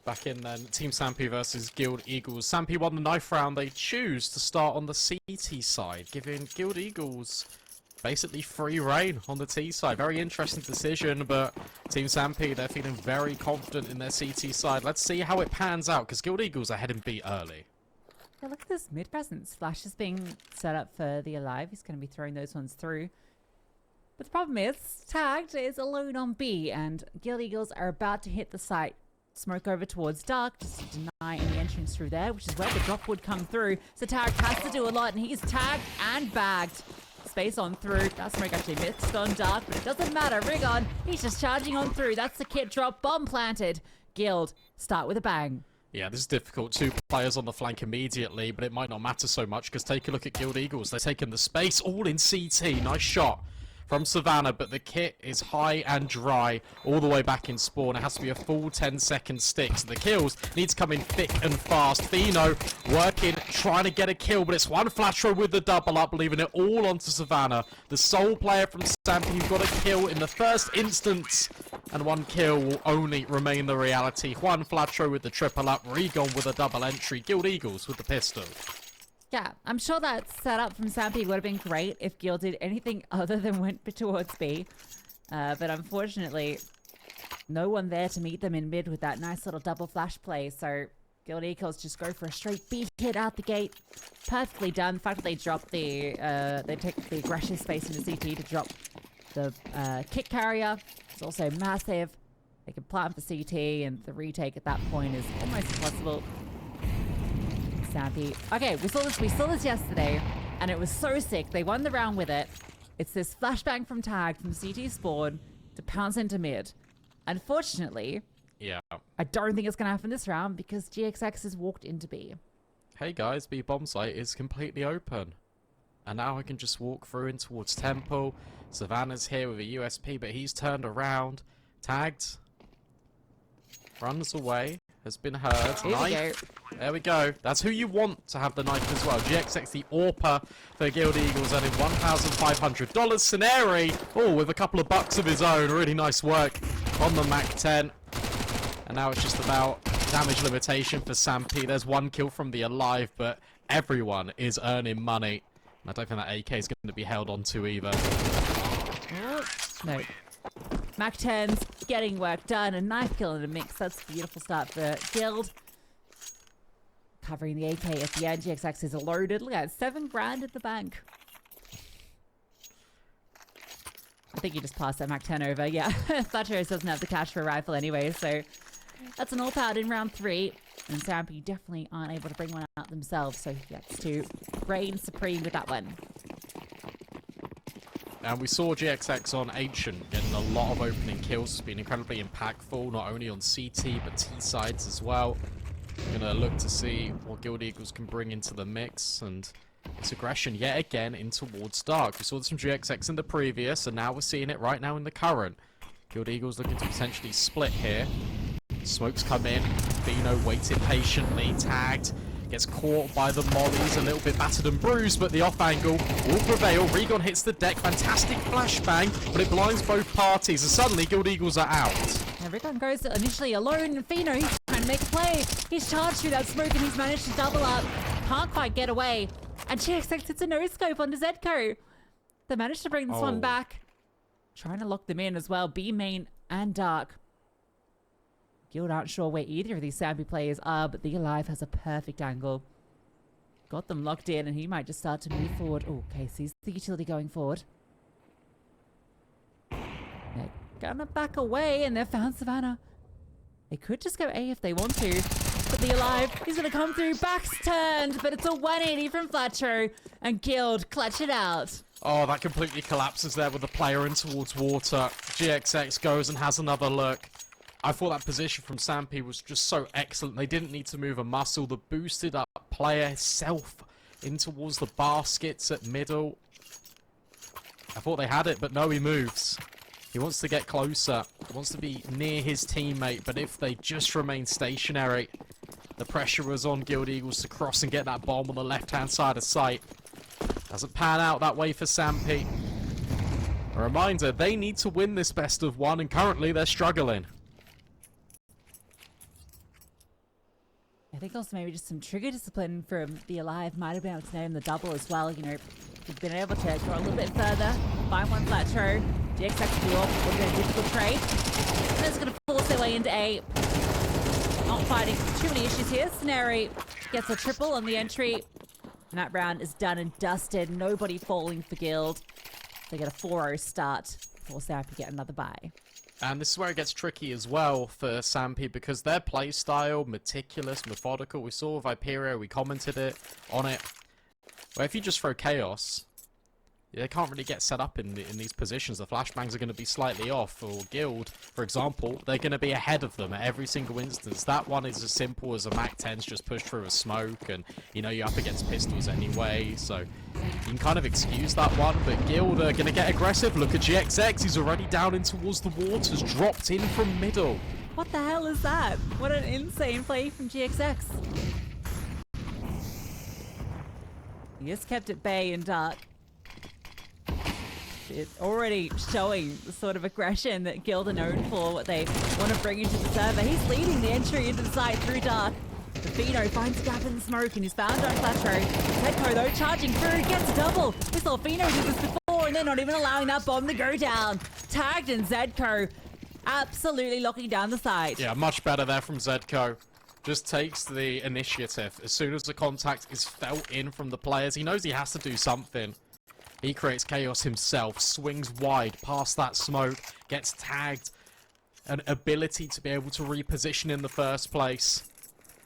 Back in then, Team Sampi versus Guild Eagles. Sampi won the knife round. They choose to start on the CT side, giving Guild Eagles basically free reign on the T side. Very interesting decision, but Team Sampi, they're feeling very confident in their CT side. Let's see how it pans out, because Guild Eagles are heading B early. Yeah, look at this mid presence. Flash is being set up for the Alive. He's going to be throwing those ones through. But the problem is, Tagged is alone on B, and Guild Eagles are about to hit the site. Smoke over towards Dark, just to deny any entrance through there, which is where the drop would come through. So Tagged has to do a lot, and he's tagged and bagged. Space on through. That smoke actually missed on Dark, but it doesn't matter. rigoN, he's just charging on through. That's the kit drop. Bomb planted. Guild start with a bang. Yeah, this is difficult. 2 players on the flank immediately, but it might not matter so much, because take a look at Guild Eagles. They're taking the space all in CT. Nice shot from Savannah, but the kit is high and dry all the way back in spawn. It has to be a full 10-second stick, so the kills need to come in thick and fast. Fino working, trying to get a kill, but it's one flash throw with the double up, leaving it all onto Savannah. The sole player from Sampi who got a kill in the first instance, and 1 kill will only remain the reality. One flash throw with the triple up, rigoN with a double entry, Guild Eagles with the pistol. Yeah, I'm sure that setup from Sampi would have been great if Guild did anything other than went towards B. But unfortunately, no one there to meet them in mid with that nice little double flash play. So Guild Eagles just go for a straight B hit out the gate. Perfectly done. The fact that they drop the, they take the aggressive space into CT to drop the kick carrier. It's also massive. They can plant for CT, and the retake at that point is almost impossible. Sampi. Okay, we saw this yesterday, and it was so sick. They won the round with it. It's this flashbang from Tag from CT spawn to pounce into mid. Unfortunately, yeah, I don't think it's going to happen this round because GXX has walked into B. Hey guys, B bomb site is completely open. And now I can just walk through in towards Temple. Savannah's here with a USP, but he's turned around. Tagged. Runs away. Has been heard. Knife. There we go. That's who you want to have the knife as well. GXX, the AWPer for Guild Eagles, earning $1,500. Scenari, oh, with a couple of bucks of his own. Really nice work on the Mac 10. And now it's just about damage limitation for Sampi. There's 1 kill from the Alive, but everyone is earning money. And I don't think that AK is going to be held on to either. No. Mac 10's getting work done. A knife kill in a mix. That's a beautiful start for Guild. Covering the AK at the end. GXX is loaded. Look at it, 7 grand at the bank. I think you just passed that Mac 10 over. Yeah, Flatteros doesn't have the cash for a rifle anyway, so that's an all-out in round 3. And Sampi definitely aren't able to bring one out themselves, so he gets to reign supreme with that one. And we saw GXX on Ancient getting a lot of opening kills. It's been incredibly impactful, not only on CT, but T sides as well. We're going to look to see what Guild Eagles can bring into the mix. And it's aggression yet again in towards Dark. We saw this from GXX in the previous, and now we're seeing it right now in the current. Guild Eagles looking to potentially split here. Smokes come in. Fino waiting patiently. Tagged. Gets caught by the mollies, a little bit battered and bruised, but the off angle will prevail. rigoN hits the deck, fantastic flashbang, but it blinds both parties, and suddenly Guild Eagles are out. Yeah, rigoN goes initially alone, and Fino, he's trying to make a play. He's charged through that smoke, and he's managed to double up. Can't quite get away. And GXX hits a no-scope onto Zedco. They managed to bring this one back. Trying to lock them in as well, B main and Dark. Guild aren't sure where either of these Sampi players are, but the Alive has a perfect angle. Got them locked in, and he might just start to move forward. Oh, okay, sees the utility going forward. They're gonna back away, and they've found Savannah. They could just go A if they want to, but the Alive is gonna come through. Back's turned, but it's a 180 from Flatro, and Guild clutch it out. Oh, that completely collapses there with the player in towards water. GXX goes and has another look. I thought that position from Sampi was just so excellent. They didn't need to move a muscle. The boosted up player himself in towards the baskets at middle. I thought they had it, but no, he moves. He wants to get closer. He wants to be near his teammate, but if they just remain stationary, the pressure was on Guild Eagles to cross and get that bomb on the left-hand side of sight. Doesn't pan out that way for Sampi. A reminder, they need to win this best of 1, and currently they're struggling. think also maybe just some trigger discipline from the Alive. Might have been able to name the double as well. You know, we've been able to go a little bit further, find one flat throw. GXX blew off, would have been a difficult trade. And it's going to force their way into A. Not fighting too many issues here. Snary gets a triple on the entry. And that round is done and dusted. Nobody falling for Guild. They get a 4-0 start. Force Sampi get another bye. And this is where it gets tricky as well for Sampi, because their playstyle, meticulous, methodical. We saw with Viperio, we commented on it. Where if you just throw Chaos, they can't really get set up in these positions. The flashbangs are going to be slightly off. Or Guild, for example, they're going to be ahead of them at every single instance. That one is as simple as a Mac 10's just push through a smoke, and you know you're up against pistols anyway, so you can kind of excuse that one. But Guild are going to get aggressive. Look at GXX, he's already down in towards the waters, dropped in from middle. What the hell is that? What an insane play from GXX. He just kept it bay and dark. It's already showing the sort of aggression that Guild are known for, what they want to bring into the server. He's leading the entry into the site through dark. The Fino finds a gap in the smoke and he's found on Flatro. Zedco though charging through, gets a double. We saw Fino do this before and they're not even allowing that bomb to go down. Tagged and Zedco absolutely locking down the site. Yeah, much better there from Zedco. Just takes the initiative. As soon as the contact is felt in from the players, he knows he has to do something. He creates chaos himself, swings wide past that smoke, gets tagged, an ability to be able to reposition in the first place.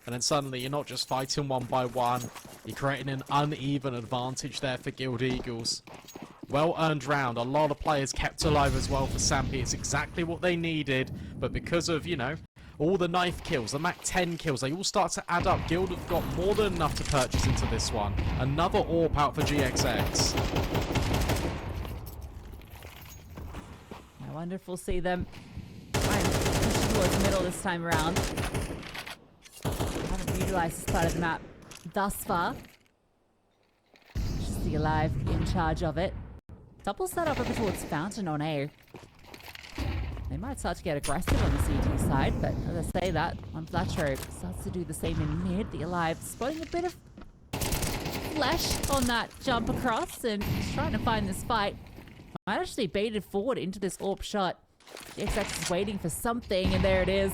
And then suddenly you're not just fighting one by one, you're creating an uneven advantage there for Guild Eagles. Well earned round, a lot of players kept alive as well for Sampi. It's exactly what they needed, but because of, you know, all the knife kills, the Mac 10 kills, they all start to add up. Guild have got more than enough to purchase into this one. Another AWP out for GXX. I wonder if we'll see them try and push towards the middle this time around. Haven't utilised this part of the map thus far. Just the Alive in charge of it. Double set up over towards Fountain on A. They might start to get aggressive on the CT side, but as I say that, on Flatro starts to do the same in mid. The Alive spotting a bit of flesh on that jump across and just trying to find this fight. Might actually baited forward into this AWP shot. GXX is waiting for something, and there it is.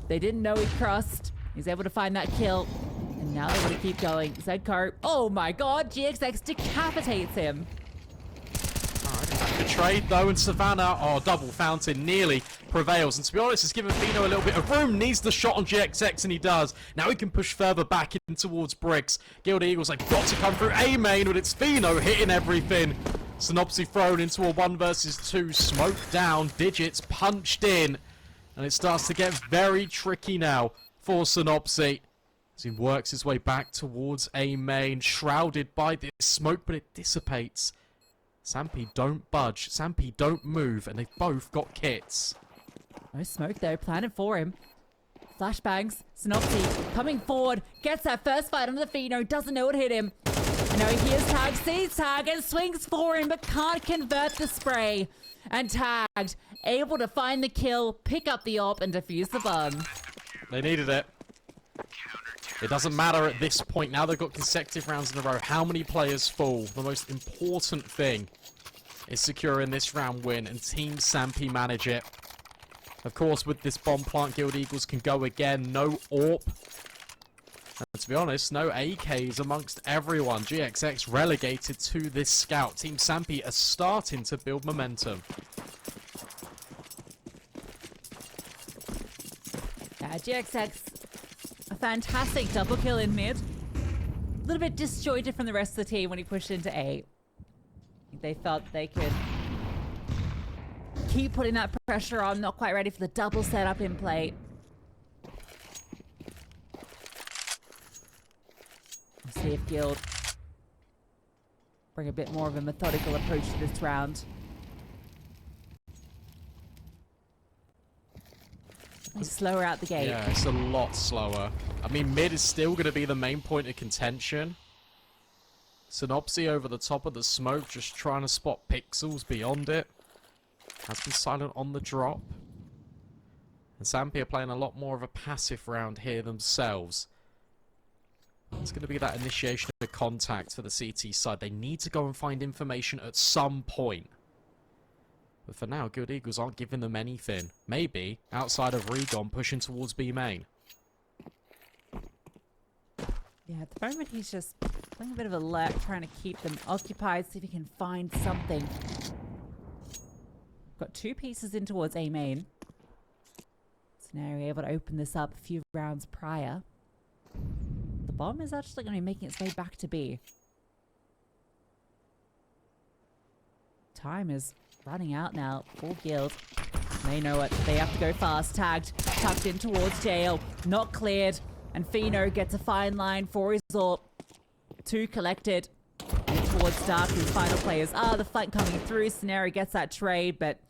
They didn't know he crossed. He's able to find that kill, and now they want to keep going. Zedco, oh my god, GXX decapitates him. The trade though, and Savannah, oh, double Fountain nearly prevails. And to be honest, it's given Fino a little bit of room. Needs the shot on GXX, and he does. Now he can push further back in towards Bricks. Guild Eagles have got to come through A main, but it's Fino hitting everything. Synopsy thrown into a 1 versus 2. Smoke down, Digits punched in. And it starts to get very tricky now for Synopsy as he works his way back towards A main, shrouded by this smoke, but it dissipates. Sampi don't budge, Sampi don't move, and they've both got kits. No smoke though, planted for him. Flashbangs, Synopsy coming forward, gets that first fight on the Fino, doesn't know what hit him. And now he hears Tag, sees Tag, and swings for him, but can't convert the spray. And Tagged, able to find the kill, pick up the AWP, and defuse the bomb. They needed it. It doesn't matter at this point. Now they've got consecutive rounds in a row. How many players fall? The most important thing is securing this round win, and Team Sampi manage it. Of course, with this bomb plant, Guild Eagles can go again. No AWP. And to be honest, no AKs amongst everyone. GXX relegated to this scout. Team Sampi are starting to build momentum. Yeah, GXX, a fantastic double kill in mid. A little bit disjointed from the rest of the team when he pushed into A. They felt they could keep putting that pressure on, not quite ready for the double setup in play. We'll see if Guild bring a bit more of a methodical approach to this round. He's slower out the gate. Yeah, it's a lot slower. I mean, mid is still going to be the main point of contention. Synopsy over the top of the smoke, just trying to spot pixels beyond it. Has been silent on the drop. And Sampi are playing a lot more of a passive round here themselves. It's going to be that initiation of contact for the CT side. They need to go and find information at some point. But for now, Guild Eagles aren't giving them anything. Maybe, outside of rigoN, pushing towards B main. Yeah, at the moment he's just playing a bit of a lurk, trying to keep them occupied, see if he can find something. Got 2 pieces in towards A main. Scenario able to open this up a few rounds prior. The bomb is actually going to be making its way back to B. Time is running out now for Guild. They know it. They have to go fast. Tagged. Tucked in towards jail. Not cleared. And Fino gets a fine line for his AWP. 2 collected. And towards Dark, his final players. The fight coming through. Scenario gets that trade, but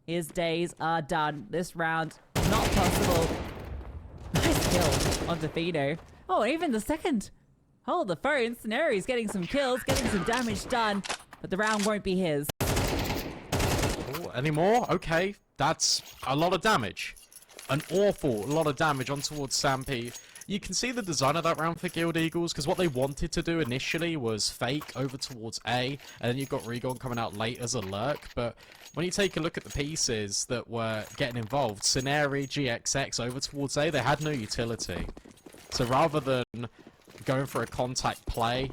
his days are done. This round, not possible. Nice kill onto Fino. Oh, even the second. Hold the phone. Scenario's getting some kills, getting some damage done, but the round won't be his. Oh, any more? Okay, that's a lot of damage. An awful lot of damage on towards Sampi. You can see the design of that round for Guild Eagles, because what they wanted to do initially was fake over towards A, and then you've got rigoN coming out late as a lurk, but when you take a look at the pieces that were getting involved, Scenario, GXX over towards A, they had no utility. So rather than going for a contact play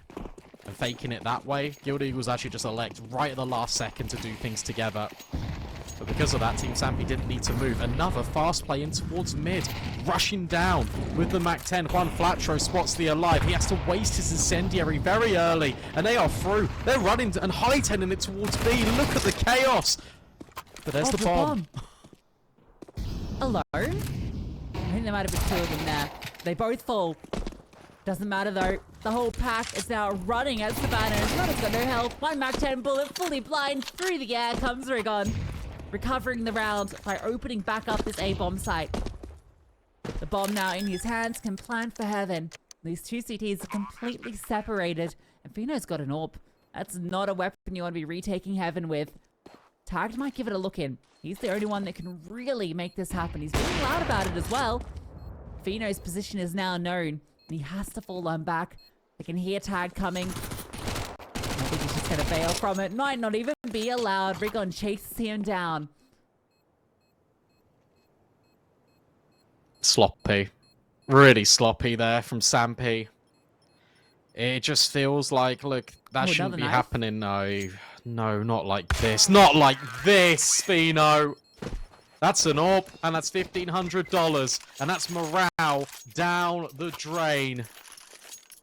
and faking it that way, Guild Eagles actually just elect right at the last second to do things together. But because of that, Team Sampi didn't need to move. Another fast play in towards mid. Rushing down with the MAC-10. Juan Flatro spots the alive. He has to waste his incendiary very early. And they are through. They're running and high-tending it towards B. Look at the chaos. But there's the bomb. Alone? I think there might have been 2 of them there. They both fall. Doesn't matter though. The whole pack is now running at Savannah. Savannah's got no health. 1 MAC-10 bullet, fully blind. Through the air comes rigoN. Recovering the round by opening back up this A-bomb site. The bomb now in his hands can plan for heaven. These 2 CTs are completely separated. And Fino's got an AWP. That's not a weapon you want to be retaking heaven with. Tagged might give it a look in. He's the only one that can really make this happen. He's being loud about it as well. Fino's position is now known. And he has to fall on back. They can hear Tag coming. I think he's just going to bail from it. Might not even be allowed. rigoN chases him down. Sloppy. Really sloppy there from Sampi. It just feels like, look, that shouldn't be happening. No, not like this. Not like this, Fino. That's an AWP, and that's $1,500. And that's morale down the drain.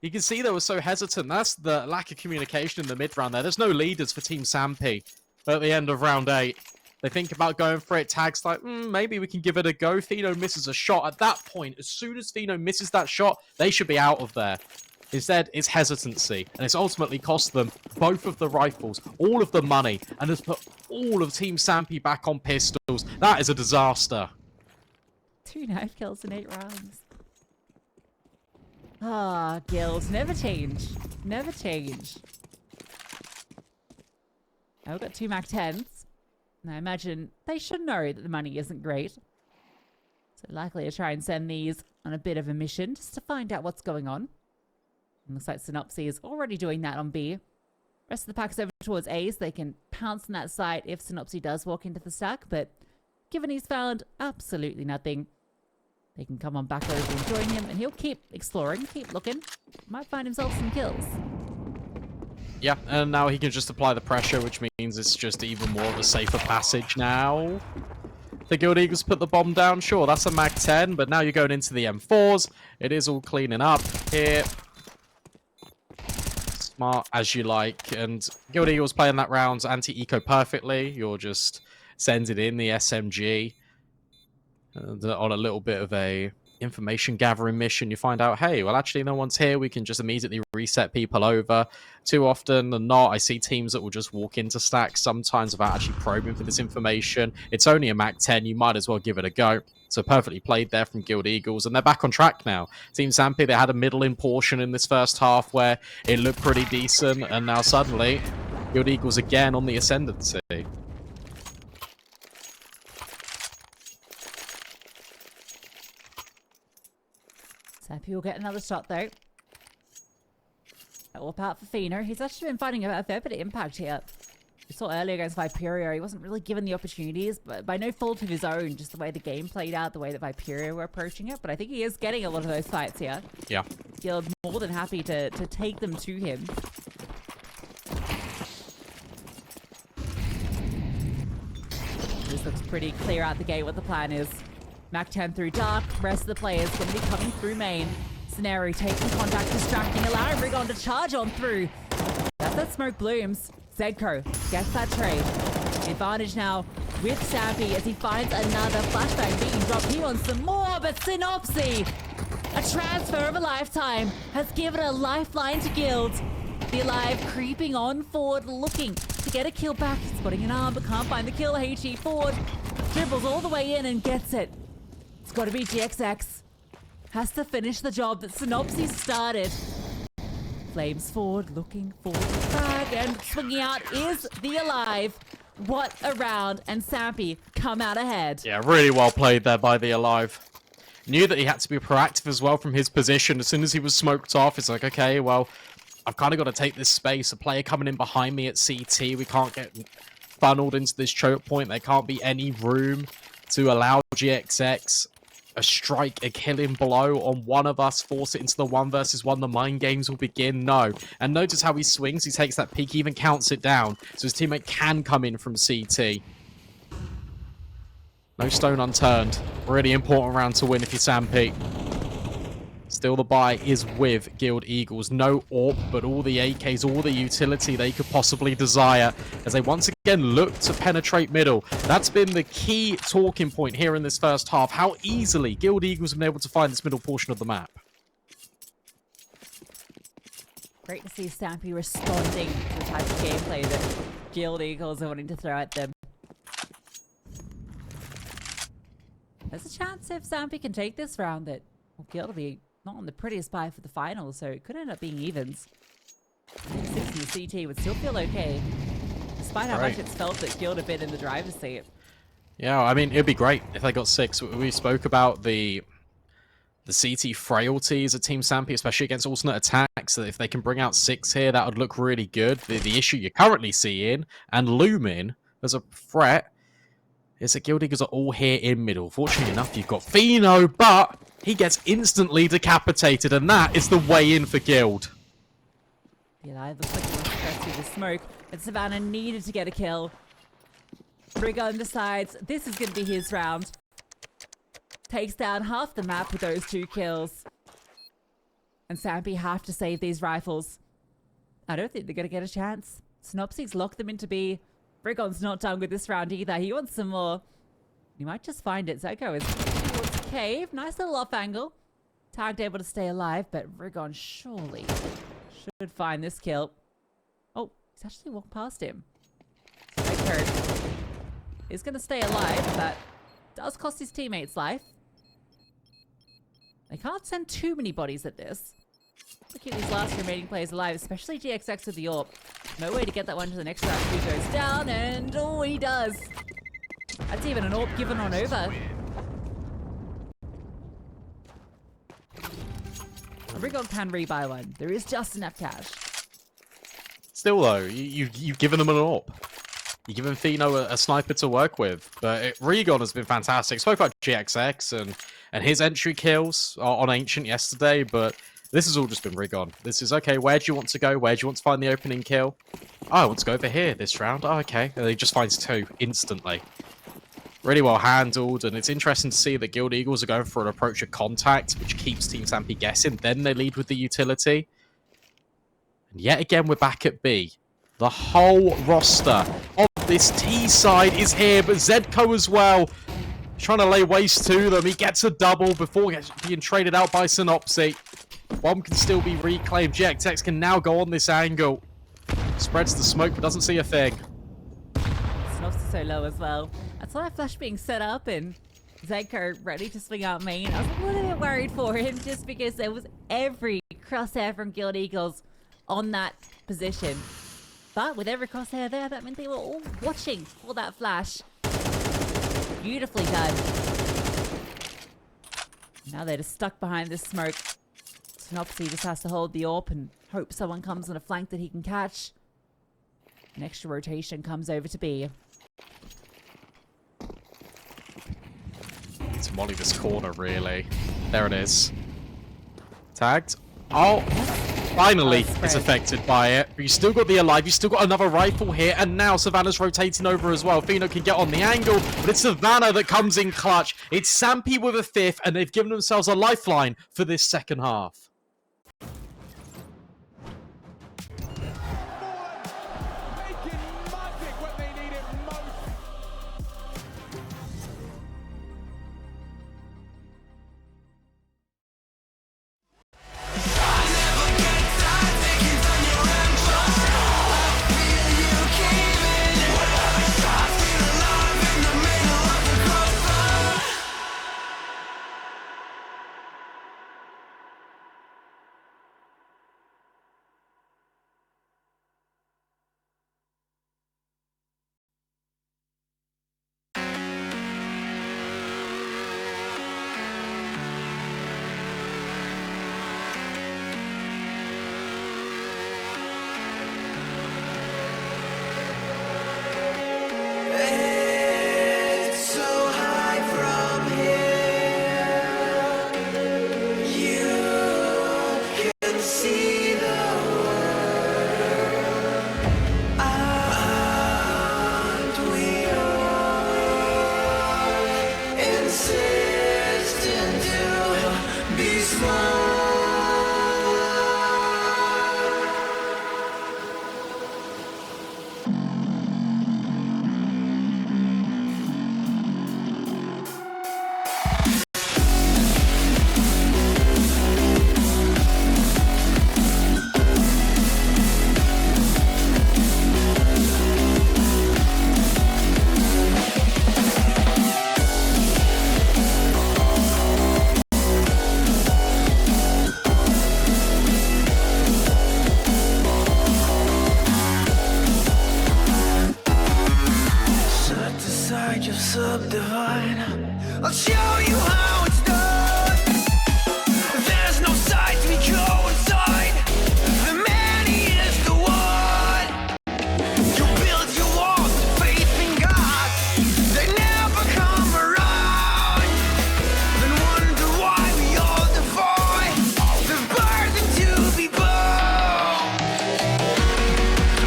You can see they were so hesitant. That's the lack of communication in the mid-round there. There's no leaders for Team Sampi at the end of round 8. They think about going for it. Tag's like, maybe we can give it a go. Fino misses a shot. At that point, as soon as Fino misses that shot, they should be out of there. Instead, it's hesitancy, and it's ultimately cost them both of the rifles, all of the money, and has put all of Team Sampi back on pistols. That is a disaster. 2 knife kills in 8 rounds. Guild. Never change. Never change. Now we've got 2 MAC-10s. Now I imagine they should know that the money isn't great. So likely to try and send these on a bit of a mission just to find out what's going on. And looks like Synopsy is already doing that on B. Rest of the pack is over towards A, so they can pounce on that site if Synopsy does walk into the stack. But given he's found absolutely nothing, they can come on back over and join him, and he'll keep exploring, keep looking. Might find himself some kills. Yeah, and now he can just apply the pressure, which means it's just even more of a safer passage now. The Guild Eagles put the bomb down. Sure, that's a MAC-10, but now you're going into the M4s. It is all cleaning up here. Smart as you like. And Guild Eagles playing that round anti-eco perfectly. You're just sending in the SMG. And on a little bit of a information gathering mission, you find out, hey, well, actually, no one's here. We can just immediately reset people over. Too often than not, I see teams that will just walk into stacks sometimes without actually probing for this information. It's only a MAC-10. You might as well give it a go. So perfectly played there from Guild Eagles, and they're back on track now. Team Sampi, they had a middling portion in this first half where it looked pretty decent, and now suddenly, Guild Eagles again on the ascendancy. Sampi will get another shot though. All out for Fino. He's actually been finding a fair bit of impact here. We saw earlier against Viperio, he wasn't really given the opportunities, but by no fault of his own, just the way the game played out, the way that Viperio were approaching it. But I think he is getting a lot of those fights here. Yeah. Guild more than happy to take them to him. This looks pretty clear out the gate what the plan is. Mac 10 through dark, rest of the players going to be coming through main. Scenario taking contact, distracting, allowing rigoN to charge on through. As that smoke blooms, Zedco gets that trade. Advantage now with Sampi as he finds another flashbang being dropped. He wants some more, but Synopsy, a transfer of a lifetime, has given a lifeline to Guild. The Alive creeping on forward, looking to get a kill back. Spotting an arm, but can't find the kill. HE forward, dribbles all the way in and gets it. It's got to be GXX. Has to finish the job that Synopsy started. Flames forward, looking for the frag, and swinging out is the Alive. What a round, and Sampi come out ahead. Yeah, really well played there by the Alive. Knew that he had to be proactive as well from his position. As soon as he was smoked off, it's like, okay, well, I've kind of got to take this space. A player coming in behind me at CT, we can't get funneled into this choke point. There can't be any room to allow GXX a strike, a killing blow on one of us, force it into the 1 versus 1. The mind games will begin. No. And notice how he swings. He takes that peek, even counts it down. So his teammate can come in from CT. No stone unturned. Really important round to win if you're Sampi. Still the buy is with Guild Eagles. No AWP, but all the AKs, all the utility they could possibly desire as they once again look to penetrate middle. That's been the key talking point here in this first half. How easily Guild Eagles have been able to find this middle portion of the map. Great to see Sampi responding to the type of gameplay that Guild Eagles are wanting to throw at them. There's a chance if Sampi can take this round that Guild will be not on the prettiest buy for the finals, so it could end up being evens. 6 in the CT would still feel okay, despite how much it's felt that Guild have been in the driver's seat. Yeah, I mean, it'd be great if they got 6. We spoke about the CT frailties of Team Sampi, especially against alternate attacks. That if they can bring out 6 here, that would look really good. The issue you're currently seeing and looming as a threat is that Guild Eagles are all here in middle. Fortunately enough, you've got Fino, but he gets instantly decapitated, and that is the way in for Guild. The Alive looks like he wants to press through the smoke, but Savannah needed to get a kill. rigoN decides this is going to be his round. Takes down half the map with those 2 kills. And Sampi have to save these rifles. I don't think they're going to get a chance. Synopsy's locked them into B. rigoN's not done with this round either. He wants some more. He might just find it. Zedco is towards cave. Nice little off angle. Tagged able to stay alive, but rigoN surely should find this kill. Oh, he's actually walked past him. Zedco is going to stay alive, but does cost his teammates life. They can't send too many bodies at this. To keep these last remaining players alive, especially GXX with the AWP. No way to get that one to the next round. He goes down, and oh, he does. That's even an AWP given on over. rigoN can rebuy one. There is just enough cash. Still, though, you've given them an AWP. You've given Fino a sniper to work with. But rigoN has been fantastic. Spoke about GXX and his entry kills on Ancient yesterday, but this has all just been rigoN. This is, okay, where do you want to go? Where do you want to find the opening kill? Oh, I want to go over here this round. Oh, okay. And he just finds 2 instantly. Really well handled, and it's interesting to see that Guild Eagles are going for an approach of contact, which keeps Team Sampi guessing. Then they lead with the utility. And yet again, we're back at B. The whole roster of this T side is here, but Zedco as well. Trying to lay waste to them. He gets a double before being traded out by Synopsy. Bomb can still be reclaimed. GXX can now go on this angle. Spreads the smoke, but doesn't see a thing. Synopsy so low as well. I saw that flash being set up and Zedco ready to swing out main. I was a little bit worried for him just because there was every crosshair from Guild Eagles on that position. But with every crosshair there, that meant they were all watching for that flash. Beautifully done. Now they're just stuck behind this smoke. Synopsy just has to hold the AWP and hope someone comes on a flank that he can catch. An extra rotation comes over to B. To molly this corner, really. There it is. Tagged. Oh, finally is affected by it. But you still got the alive. You still got another rifle here. And now Savannah's rotating over as well. Fino can get on the angle. But it's Savannah that comes in clutch. It's Sampi with a 5th. And they've given themselves a lifeline for this second half. I'll show you how it's done. There's no sight, we go inside. The man, he is the one. You build your walls, faith in God. They never come around. Then wonder why we all defy the burden to be born.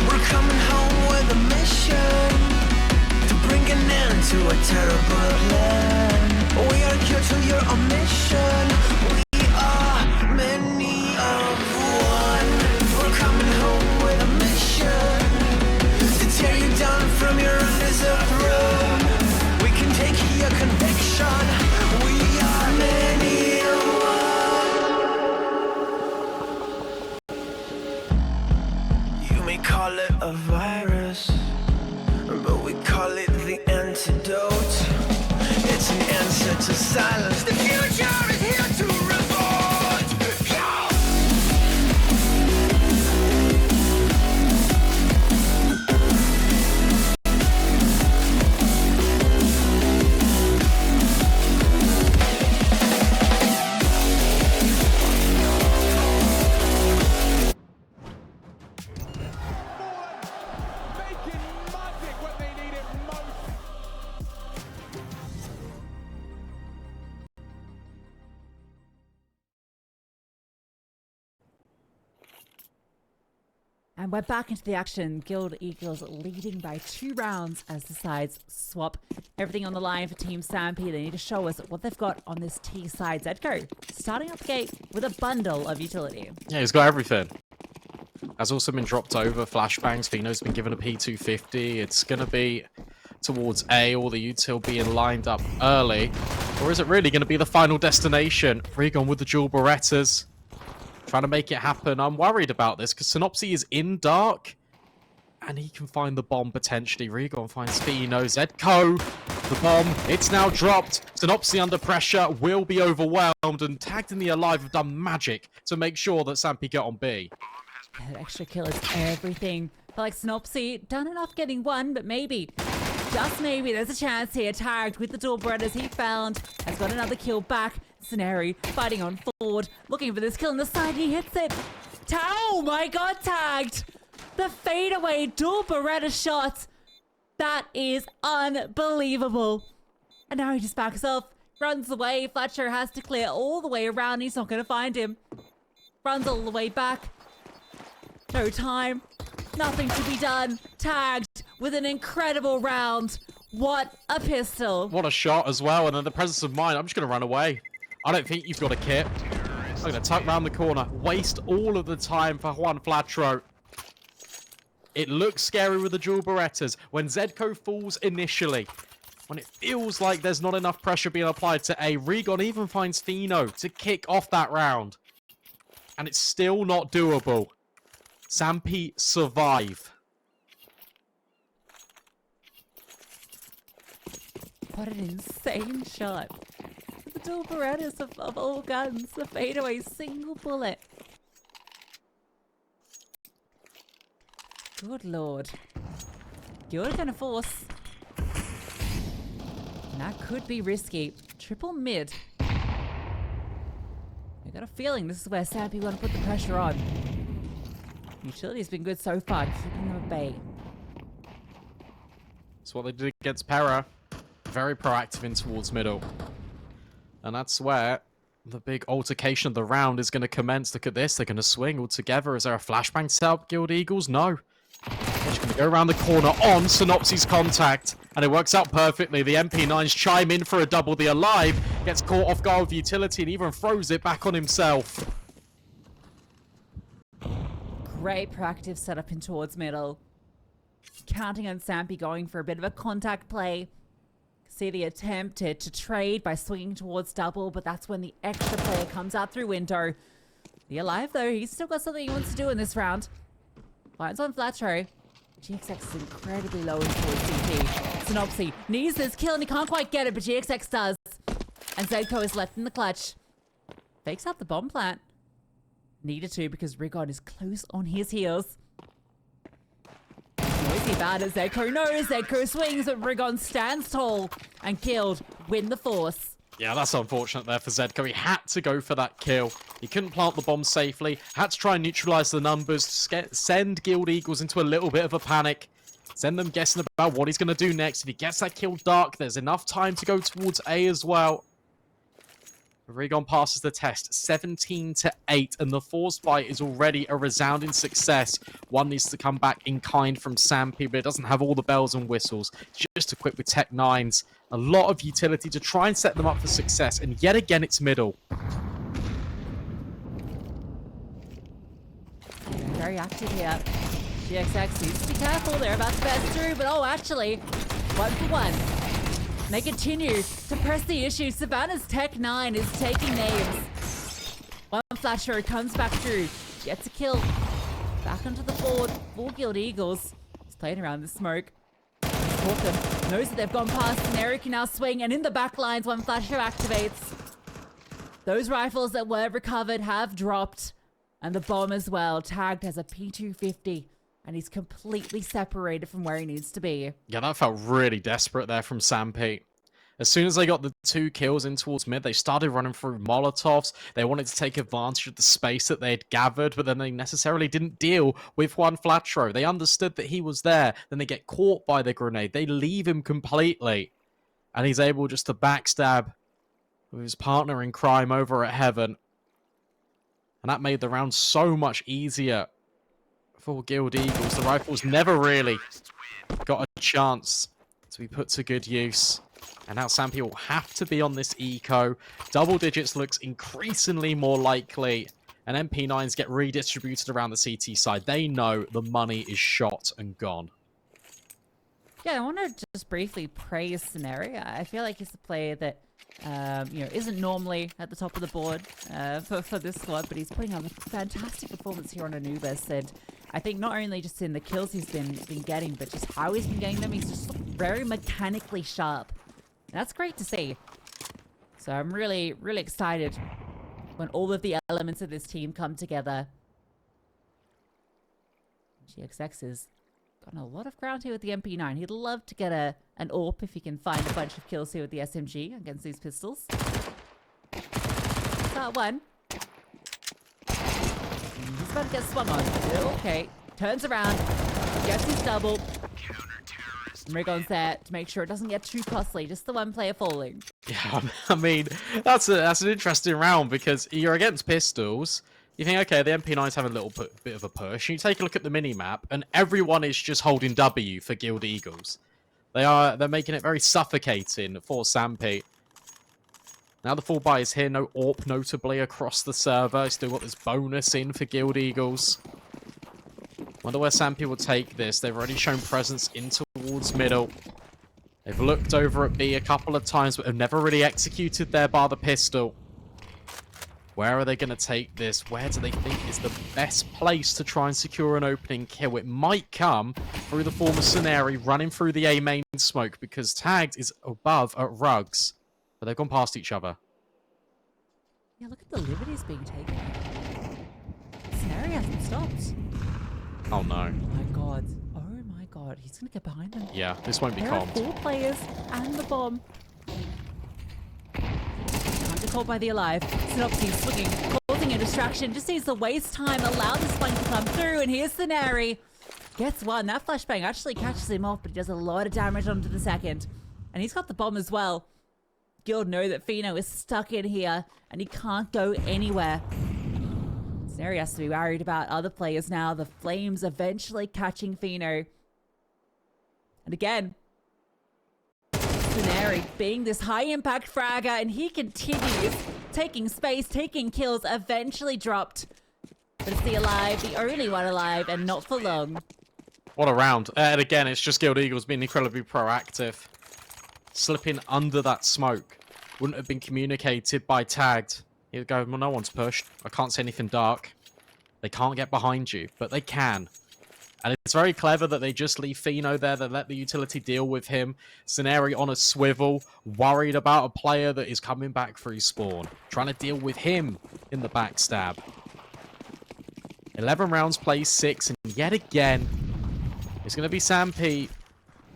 We're coming home with a mission to bring an end to a terrible land. We are here to your mission. We are many of one. We're coming home with a mission to tear you down from your undeserved throne. We can take your conviction. We are many of one. You may call it a virus, but we call it the antidote. It's an answer to silence. The future is here to revolt. Yeah. Making magic when they need it most. And we're back into the action. Guild Eagles leading by 2 rounds as the sides swap. Everything on the line for Team Sampi. They need to show us what they've got on this T side. Zedko starting up the gate with a bundle of utility. Yeah, he's got everything. Has also been dropped over. Flashbangs. Fino's been given a P250. It's going to be towards A, all the util being lined up early. Or is it really going to be the final destination? rigoN with the dual Berettas. Trying to make it happen. I'm worried about this because Synopsy is in dark and he can find the bomb potentially. rigoN finds Fino. Zedko, the bomb. It's now dropped. Synopsy under pressure will be overwhelmed, and Tagged in the Alive have done magic to make sure that Sampi get on B. That extra kill is everything. But like Synopsy, done enough getting one, but maybe, just maybe, there's a chance here. Tagged with the dual Berettas he found has got another kill back. Scenario fighting on forward, looking for this kill on the side. He hits it. Oh my god, tagged! The fadeaway dual Beretta shot. That is unbelievable. And now he just backs off, runs away. Fletcher has to clear all the way around. He's not going to find him. Runs all the way back. No time. Nothing to be done. Tagged with an incredible round. What a pistol. What a shot as well. And in the presence of mind, I'm just going to run away. I don't think you've got a kit. I'm going to tuck round the corner. Waste all of the time for Juan Flatro. It looks scary with the dual Berettas. When Zedco falls initially, when it feels like there's not enough pressure being applied to A, rigoN even finds Fino to kick off that round. And it's still not doable. Sampi survive. What an insane shot. The dual Berettas of all guns. The fadeaway single bullet. Good lord. You're gonna force. And that could be risky. Triple mid. I got a feeling this is where Sampi want to put the pressure on. Utility's been good so far, keeping them at bay. That's what they did against Para. Very proactive in towards middle. And that's where the big altercation of the round is going to commence. Look at this. They're going to swing all together. Is there a flashbang set up, Guild Eagles? No. They're just going to go around the corner on Synopsis contact. And it works out perfectly. The MP9s chime in for a double. The Alive gets caught off guard with utility and even throws it back on himself. Great proactive setup in towards middle. Counting on Sampi going for a bit of a contact play. See the attempt to trade by swinging towards double, but that's when the extra player comes out through window. The Alive, though, he's still got something he wants to do in this round. Lines on Flatro. GXX is incredibly low in towards CT. Synopsy needs this kill and he can't quite get it, but GXX does. And Zedco is left in the clutch. Fakes out the bomb plant. Needed to because rigoN is close on his heels. Noisy about it. Zedco knows. Zedco swings, but rigoN stands tall and killed. Win the force. Yeah, that's unfortunate there for Zedco. He had to go for that kill. He couldn't plant the bomb safely. Had to try and neutralize the numbers. Send Guild Eagles into a little bit of a panic. Send them guessing about what he's going to do next. If he gets that kill dark, there's enough time to go towards A as well. rigoN passes the test 17-8, and the force fight is already a resounding success. One needs to come back in kind from Sampi, but it doesn't have all the bells and whistles. Just equipped with Tech 9s. A lot of utility to try and set them up for success, and yet again it's middle. Very active here. GXX needs to be careful. They're about to pass through, but oh, actually, 1-for-1. They continue to press the issue. Savannah's Tech 9 is taking names. One Flasher comes back through. Gets a kill. Back onto the forward. 4 Guild Eagles. He's playing around the smoke. Hawthorne knows that they've gone past. Scenario can now swing. And in the back lines, One Flasher activates. Those rifles that were recovered have dropped. And the bomb as well. Tagged as a P250. And he's completely separated from where he needs to be. Yeah, that felt really desperate there from Sampi. As soon as they got the 2 kills in towards mid, they started running through Molotovs. They wanted to take advantage of the space that they had gathered, but then they necessarily didn't deal with Juan Flatro. They understood that he was there. Then they get caught by the grenade. They leave him completely. And he's able just to backstab with his partner in crime over at Heaven. And that made the round so much easier for Guild Eagles. The rifles never really got a chance to be put to good use. And now Sampi will have to be on this eco. Double digits looks increasingly more likely. And MP9s get redistributed around the CT side. They know the money is shot and gone. Yeah, I want to just briefly praise Scenario. I feel like he's a player that isn't normally at the top of the board for this squad, but he's putting on a fantastic performance here on Anubis. And I think not only just in the kills he's been getting, but just how he's been getting them. He's just very mechanically sharp. And that's great to see. So I'm really, really excited when all of the elements of this team come together. GXX has gotten a lot of ground here with the MP9. He'd love to get an AWP if he can find a bunch of kills here with the SMG against these pistols. Start one. He's about to get swung on. Okay. Turns around. Gets his double. rigoN's there to make sure it doesn't get too costly. Just the one player falling. Yeah, I mean, that's an interesting round because you're against pistols. You think, okay, the MP9's having a little bit of a push. You take a look at the mini-map, and everyone is just holding W for Guild Eagles. They're making it very suffocating for Sampi. Now the full buy is here, no AWP notably across the server. Still got this bonus in for Guild Eagles. Wonder where Sampi will take this. They've already shown presence in towards middle. They've looked over at B a couple of times, but have never really executed there bar the pistol. Where are they going to take this? Where do they think is the best place to try and secure an opening kill? It might come through the form of Scenarii running through the A main smoke because Tagged is above at rugs. But they've gone past each other. Yeah, look at the liberties being taken. Scenarii hasn't stopped. Oh no. Oh my god. Oh my god. He's going to get behind them. Yeah, this won't be There are calmed. 4 players and the bomb. Caught by the alive. Synopsis swinging, causing a distraction. Just needs to waste time, allow the spike to come through, and here's Scenarii. Gets one. That flashbang actually catches him off, but he does a lot of damage onto the second. And he's got the bomb as well. Guild know that fino is stuck in here, and he can't go anywhere. Scenarii has to be worried about other players now. The flames eventually catching fino. And again, Scenarii being this high-impact fragger, and he continues taking space, taking kills, eventually dropped. But it's the alive, the only one alive, and not for long. What a round. And again, it's just Guild Eagles being incredibly proactive. Slipping under that smoke. Wouldn't have been communicated by Tagged. He'd go, well, no one's pushed. I can't see anything dark. They can't get behind you, but they can. And it's very clever that they just leave fino there, that let the utility deal with him. Scenarii on a swivel, worried about a player that is coming back through spawn. Trying to deal with him in the backstab. 11 rounds, plays 6, and yet again, it's going to be Sampi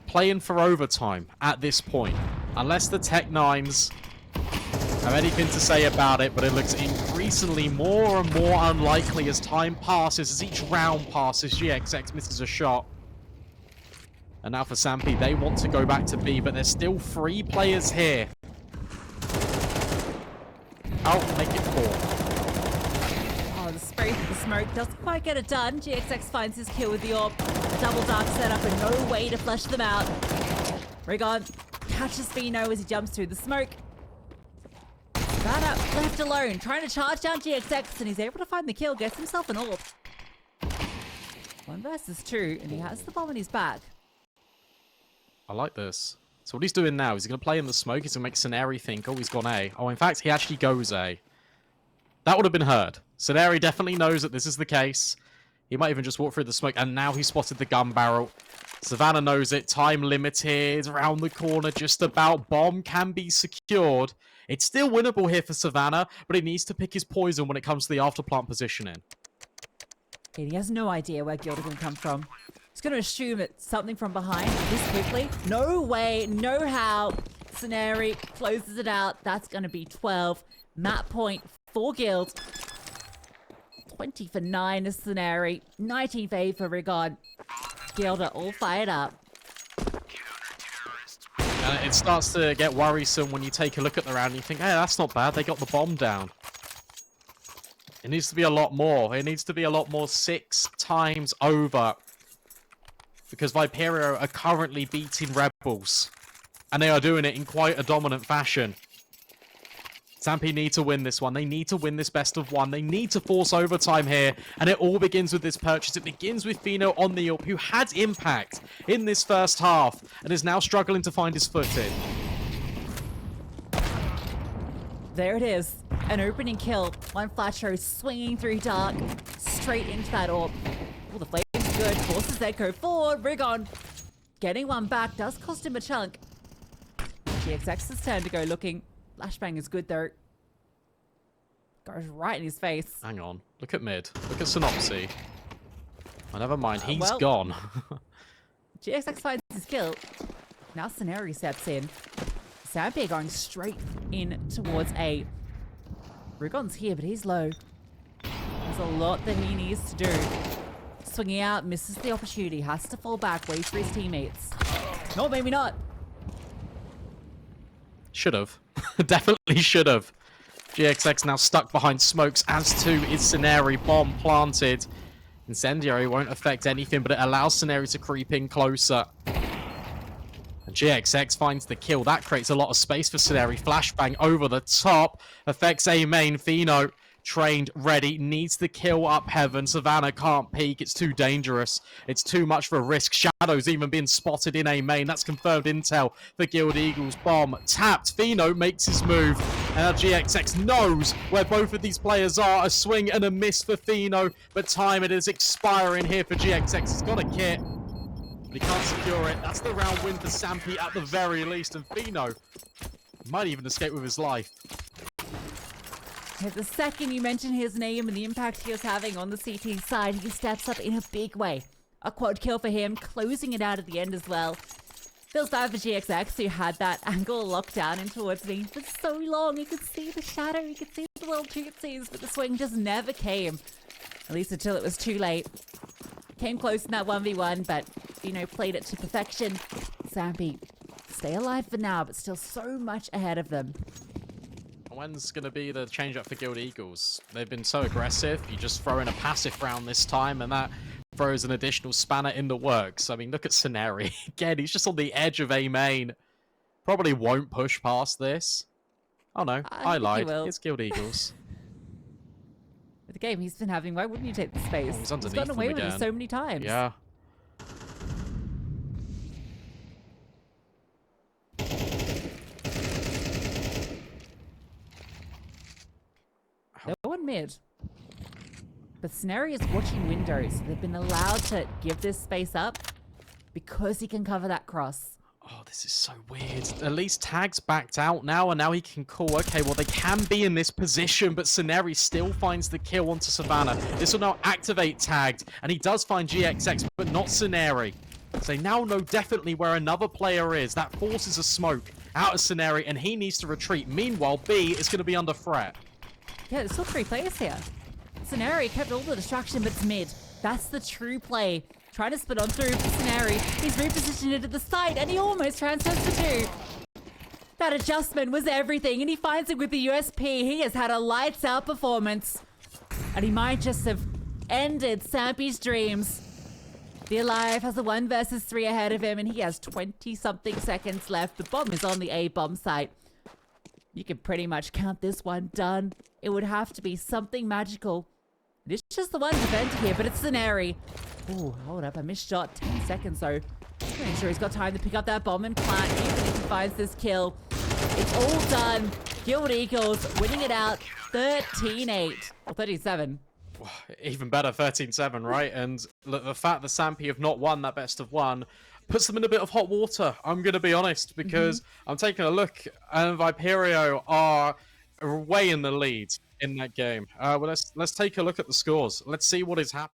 playing for overtime at this point. Unless the Tech-9s have anything to say about it, but it looks increasingly more and more unlikely as time passes, as each round passes. GXX misses a shot. And now for Sampi, they want to go back to B, but there's still 3 players here. Oh, make it 4. Oh, the spray through the smoke doesn't quite get it done. GXX finds his kill with the AWP. Double dark setup and no way to flush them out. rigoN catches fino as he jumps through the smoke. Savannah left alone, trying to charge down GXX, and he's able to find the kill, gets himself an AWP. 1 versus 2, and he has the bomb on his back. I like this. So what he's doing now is he's going to play in the smoke. He's going to make Scenarii think, oh, he's gone A. Oh, in fact, he actually goes A. That would have been heard. Scenarii definitely knows that this is the case. He might even just walk through the smoke, and now he spotted the gun barrel. Savannah knows it. Time limited. Around the corner, just about. Bomb can be secured. It's still winnable here for Savannah, but he needs to pick his poison when it comes to the afterplant positioning. Okay, he has no idea where Guild are going to come from. He's going to assume it's something from behind this quickly. No way, no how. Scenarii closes it out. That's going to be 12. Map point for Guild. 20 for 9 is Scenarii. 19 for 8 for rigoN. Guild are all fired up. It starts to get worrisome when you take a look at the round and you think, hey, that's not bad. They got the bomb down. It needs to be a lot more. It needs to be a lot more 6 times over. Because Viperio are currently beating Rebels. And they are doing it in quite a dominant fashion. Sampi need to win this one. They need to win this best of 1. They need to force overtime here. And it all begins with this purchase. It begins with fino on the AWP, who had impact in this first half and is now struggling to find his footing. There it is. An opening kill. One flash row swinging through dark. Straight into that AWP. Oh, the flames are good. Forces Echo forward. rigoN getting one back. Does cost him a chunk. GXX's turn to go looking. Flashbang is good though. Goes right in his face. Hang on. Look at mid. Look at Synopsis. Oh, never mind. He's well, gone. GXX finds his kill. Now Scenarii steps in. Sampi going straight in towards A. rigoN's here, but he's low. There's a lot that he needs to do. Swinging out, misses the opportunity, has to fall back, wait for his teammates. No, maybe not. Should have. Definitely should have. GXX now stuck behind smokes, as too is Scenary. Bomb planted. Incendiary won't affect anything, but it allows Scenary to creep in closer. And GXX finds the kill. That creates a lot of space for Scenary. Flashbang over the top. Affects A main. Fino trained, ready, needs the kill up heaven. Savannah can't peek. It's too dangerous. It's too much for a risk. Shadow's even been spotted in A main. That's confirmed intel for Guild Eagles. Bomb tapped. Fino makes his move. And now GXX knows where both of these players are. A swing and a miss for Fino. But time it is expiring here for GXX. He's got a kit, but he can't secure it. That's the round win for Sampi at the very least. And Fino might even escape with his life. The second you mention his name and the impact he was having on the CT side, he steps up in a big way. A quad kill for him, closing it out at the end as well. Feels bad for GXX, who had that angle locked down in towards me for so long. You could see the shadow, you could see the little tootsies, but the swing just never came. At least until it was too late. Came close in that 1v1, but, you know, played it to perfection. Sampi, stay alive for now, but still so much ahead of them. When's going to be the change up for Guild Eagles? They've been so aggressive. You just throw in a passive round this time, and that throws an additional spanner in the works. I mean, look at Scenary. Again, he's just on the edge of A main. Probably won't push past this. Oh no, I lied. It's Guild Eagles. With the game he's been having, why wouldn't you take the space? Oh, he's gotten away with it so many times. Yeah. No one mid. But Scenary is watching windows. They've been allowed to give this space up because he can cover that cross. Oh, this is so weird. At least Tag's backed out now, and now he can call. Okay, well, they can be in this position, but Scenary still finds the kill onto Savannah. This will now activate Tagged, and he does find GXX, but not Scenary. So they now know definitely where another player is. That forces a smoke out of Scenary, and he needs to retreat. Meanwhile, B is going to be under threat. Yeah, there's still 3 players here. Scenary kept all the distraction, but it's mid. That's the true play. Trying to spit on through for Scenary. He's repositioned it to the side, and he almost transfers for 2. That adjustment was everything, and he finds it with the USP. He has had a lights-out performance. And he might just have ended Sampi's dreams. The Alive has a 1 versus 3 ahead of him, and he has 20-something seconds left. The bomb is on the A bomb site. You can pretty much count this one done. It would have to be something magical. It's just the one defender here, but it's Scenary. Ooh, hold up, I missed shot. 10 seconds, though. Making sure he's got time to pick up that bomb and plant, even if he finds this kill. It's all done. Guild Eagles winning it out 13-8. Or 13-7. Even better, 13-7, right? And look, the fact that Sampi have not won that best of 1 puts them in a bit of hot water, I'm going to be honest, because I'm taking a look, and Viperio are way in the lead in that game. Well, let's take a look at the scores. Let's see what is happening.